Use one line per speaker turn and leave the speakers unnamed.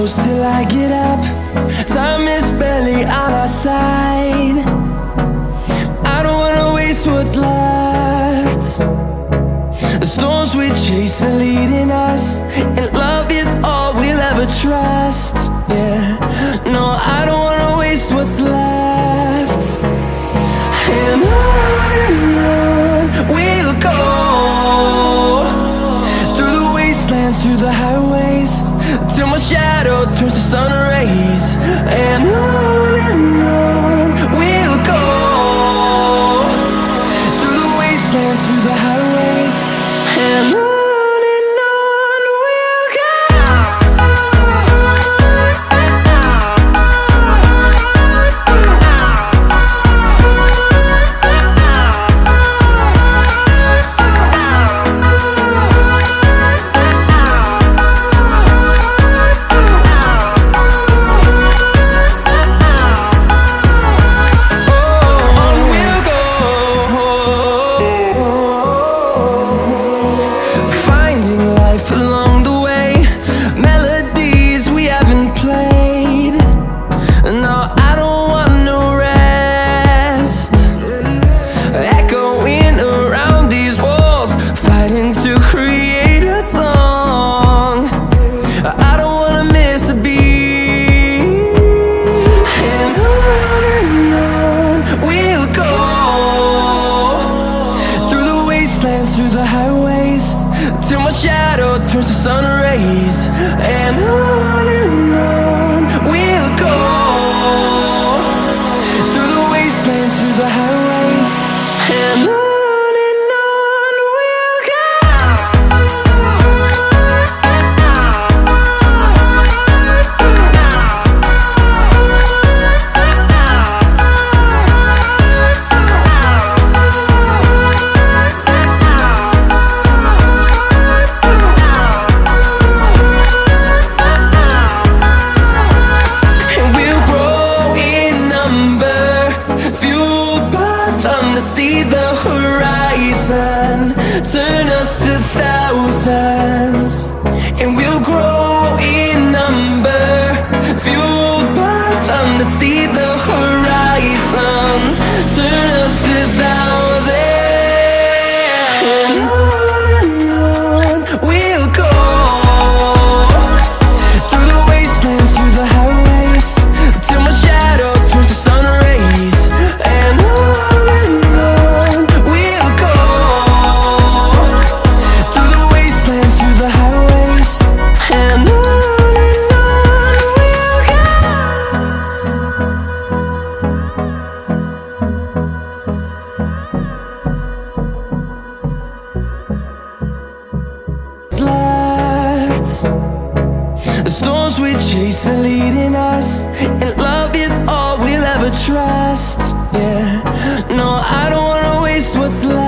close till I get up. Time is barely on our side. I don't wanna waste what's left. The storms we chase are leading us, and love is all we'll ever trust. Yeah, no, I don't wanna waste what's left. And on we'll go, through the wastelands, through the highways, till my shadow turns to sun rays. And on we'll go, through the wastelands, through the highways, and on. Through the highways, till my shadow turns to sun rays. And on we'll go, through the wastelands, through the highways, and on. See the horizon turn us to thousands, and we'll grow in number, fueled by them to see the horizon turn us to thousands. And on we'll go, through the wastelands, through the highways, till my shadow turns to sun rays. And the storms we chase are leading us, and love is all we'll ever trust. Yeah, no, I don't wanna waste what's left.